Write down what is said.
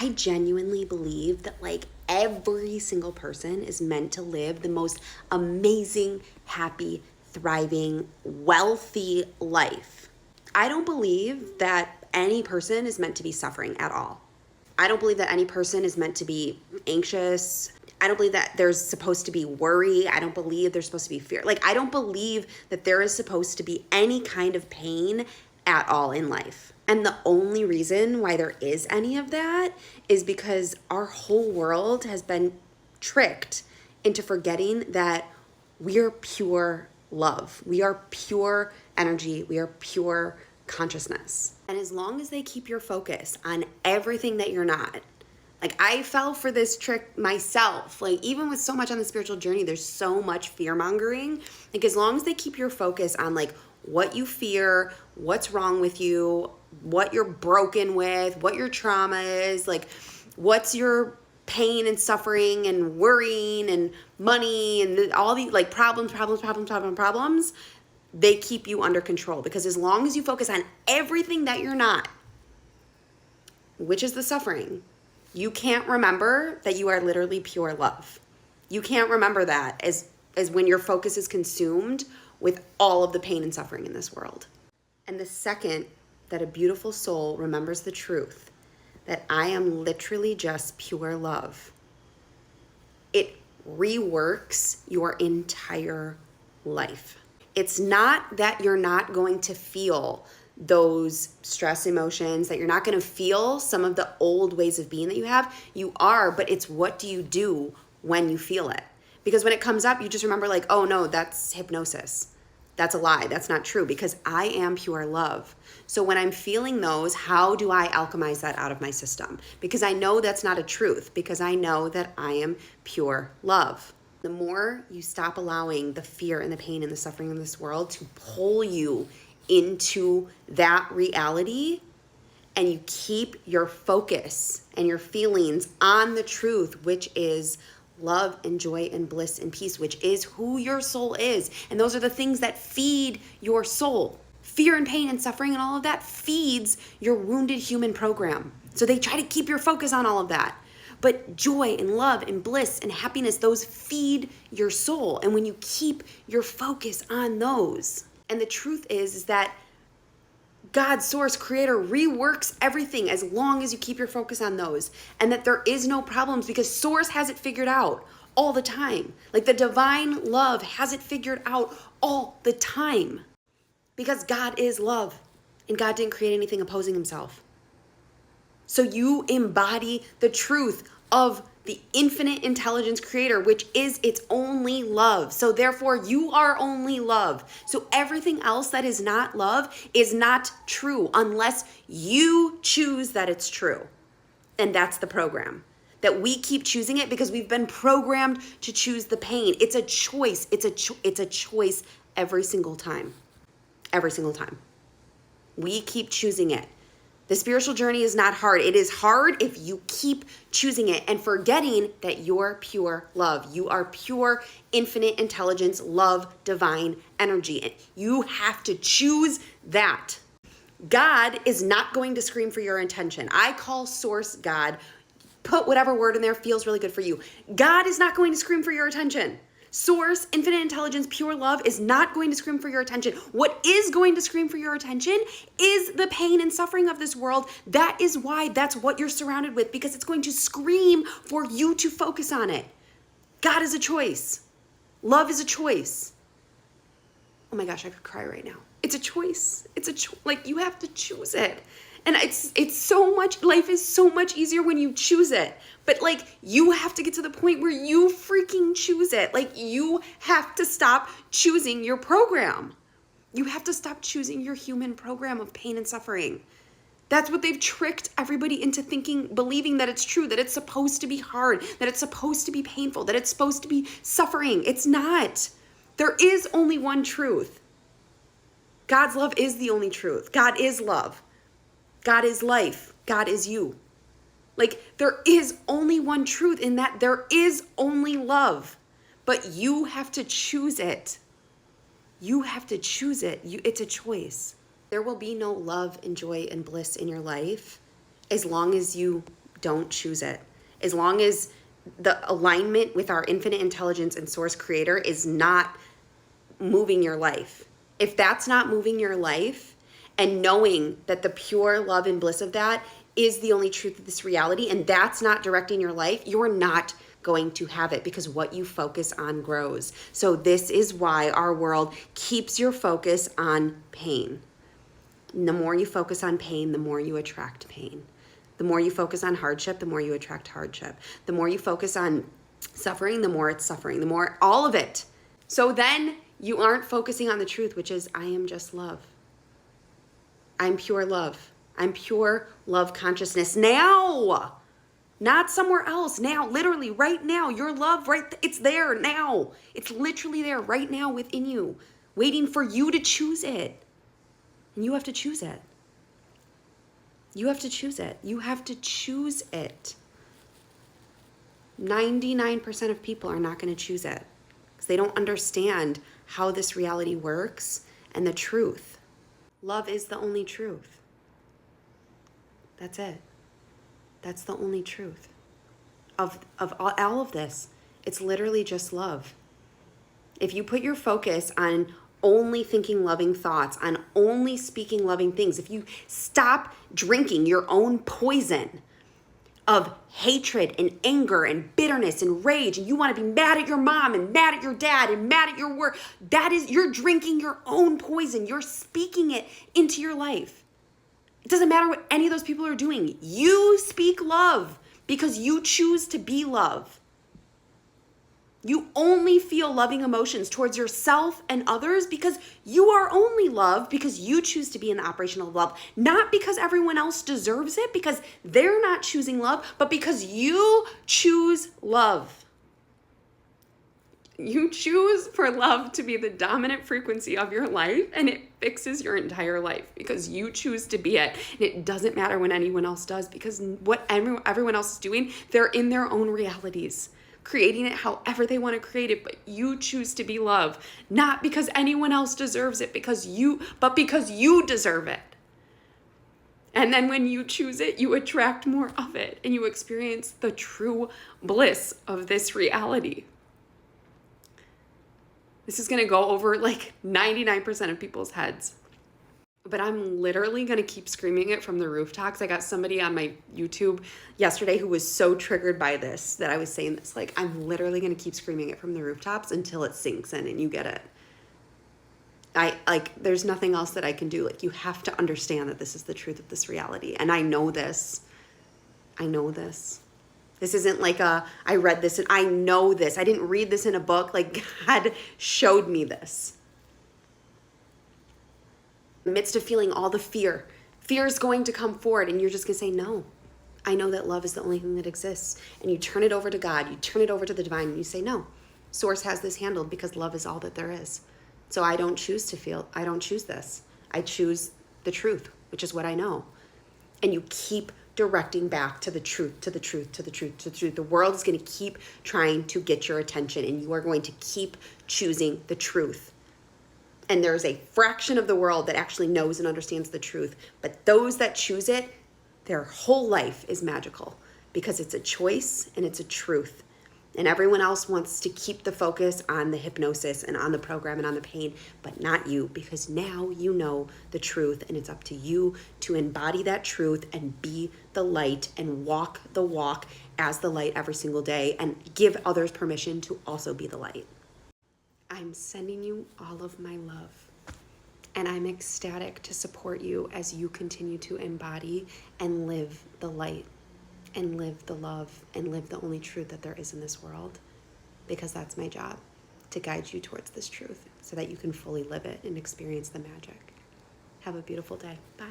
I genuinely believe that like every single person is meant to live the most amazing, happy, thriving, wealthy life. I don't believe that any person is meant to be suffering at all. I don't believe that any person is meant to be anxious. I don't believe that there's supposed to be worry. I don't believe there's supposed to be fear. Like, I don't believe that there is supposed to be any kind of pain at all in life. And the only reason why there is any of that is because our whole world has been tricked into forgetting that we're pure love. We are pure energy. We are pure consciousness. And as long as they keep your focus on everything that you're not, like I fell for this trick myself. Like even with so much on the spiritual journey, there's so much fear mongering. Like as long as they keep your focus on like what you fear, what's wrong with you, what you're broken with, what your trauma is, like what's your pain and suffering and worrying and money and all these like problems, they keep you under control. Because as long as you focus on everything that you're not, which is the suffering, you can't remember that you are literally pure love. You can't remember that as when your focus is consumed with all of the pain and suffering in this world. And the second that a beautiful soul remembers the truth that I am literally just pure love, it reworks your entire life. It's not that you're not going to feel those stress emotions, that you're not going to feel some of the old ways of being that you have. You are, but it's what do you do when you feel it? Because when it comes up, you just remember like, oh no, that's hypnosis. That's a lie. That's not true because I am pure love. So when I'm feeling those, how do I alchemize that out of my system? Because I know that's not a truth, because I know that I am pure love. The more you stop allowing the fear and the pain and the suffering in this world to pull you into that reality, and you keep your focus and your feelings on the truth, which is love and joy and bliss and peace, which is who your soul is. And those are the things that feed your soul. Fear and pain and suffering and all of that feeds your wounded human program. So they try to keep your focus on all of that. But joy and love and bliss and happiness, those feed your soul. And when you keep your focus on those, and the truth is that God, source, creator, reworks everything as long as you keep your focus on those. And that there is no problems because source has it figured out all the time. Like the divine love has it figured out all the time. Because God is love. And God didn't create anything opposing himself. So you embody the truth of the infinite intelligence creator, which is its only love. So therefore you are only love. So everything else that is not love is not true unless you choose that it's true. And that's the program. That we keep choosing it because we've been programmed to choose the pain. It's a choice. It's a choice every single time. Every single time. We keep choosing it. The spiritual journey is not hard. It is hard if you keep choosing it and forgetting that you're pure love. You are pure, infinite intelligence, love, divine energy. You have to choose that. God is not going to scream for your intention. I call source God. Put whatever word in there feels really good for you. God is not going to scream for your attention. Source, infinite intelligence, pure love is not going to scream for your attention. What is going to scream for your attention is the pain and suffering of this world. That is why that's what you're surrounded with, because it's going to scream for you to focus on it. God is a choice. Love is a choice. Oh my gosh, I could cry right now. It's a choice. Like you have to choose it. And it's so much, life is so much easier when you choose it. But like you have to get to the point where you freaking choose it. Like you have to stop choosing your program. You have to stop choosing your human program of pain and suffering. That's what they've tricked everybody into thinking, believing that it's true, that it's supposed to be hard, that it's supposed to be painful, that it's supposed to be suffering. It's not. There is only one truth. God's love is the only truth. God is love. God is life. God is you. Like there is only one truth in that there is only love, but you have to choose it. You have to choose it. It's a choice. There will be no love and joy and bliss in your life as long as you don't choose it. As long as the alignment with our infinite intelligence and source creator is not moving your life. If that's not moving your life, and knowing that the pure love and bliss of that is the only truth of this reality, and that's not directing your life, you're not going to have it, because what you focus on grows. So this is why our world keeps your focus on pain. And the more you focus on pain, the more you attract pain. The more you focus on hardship, the more you attract hardship. The more you focus on suffering, the more it's suffering, the more all of it. So then you aren't focusing on the truth, which is, I am just love. I'm pure love. I'm pure love consciousness now, not somewhere else. Now, literally right now, your love, it's there now. It's literally there right now within you, waiting for you to choose it. And you have to choose it. You have to choose it. You have to choose it. 99% of people are not going to choose it because they don't understand how this reality works and the truth. Love is the only truth. That's it. That's the only truth of all of this. It's literally just love. If you put your focus on only thinking loving thoughts, on only speaking loving things, if you stop drinking your own poison of hatred and anger and bitterness and rage, and you want to be mad at your mom and mad at your dad and mad at your work, you're drinking your own poison. You're speaking it into your life. It doesn't matter what any of those people are doing. You speak love because you choose to be love. You only feel loving emotions towards yourself and others because you are only love, because you choose to be in the operation of love, not because everyone else deserves it, because they're not choosing love, but because you choose love. You choose for love to be the dominant frequency of your life, and it fixes your entire life because you choose to be it. And it doesn't matter when anyone else does, because what everyone else is doing, they're in their own realities, creating it however they want to create it, but you choose to be love, not because anyone else deserves it, but because you deserve it. And then when you choose it, you attract more of it, and you experience the true bliss of this reality. This is going to go over like 99% of people's heads. But I'm literally going to keep screaming it from the rooftops. I got somebody on my YouTube yesterday who was so triggered by this that I was saying this. Like, I'm literally going to keep screaming it from the rooftops until it sinks in and you get it. There's nothing else that I can do. Like, you have to understand that this is the truth of this reality. And I know this. I know this. This isn't like I read this and I know this. I didn't read this in a book. Like, God showed me this. In the midst of feeling all the fear is going to come forward, and you're just going to say, no, I know that love is the only thing that exists. And you turn it over to God, you turn it over to the divine, and you say, no, Source has this handled because love is all that there is. So I don't choose this. I choose the truth, which is what I know. And you keep directing back to the truth, to the truth, to the truth, to the truth. The world is going to keep trying to get your attention, and you are going to keep choosing the truth. And there's a fraction of the world that actually knows and understands the truth. But those that choose it, their whole life is magical because it's a choice and it's a truth. And everyone else wants to keep the focus on the hypnosis and on the program and on the pain, but not you, because now you know the truth, and it's up to you to embody that truth and be the light and walk the walk as the light every single day and give others permission to also be the light. I'm sending you all of my love, and I'm ecstatic to support you as you continue to embody and live the light and live the love and live the only truth that there is in this world, because that's my job, to guide you towards this truth so that you can fully live it and experience the magic. Have a beautiful day. Bye.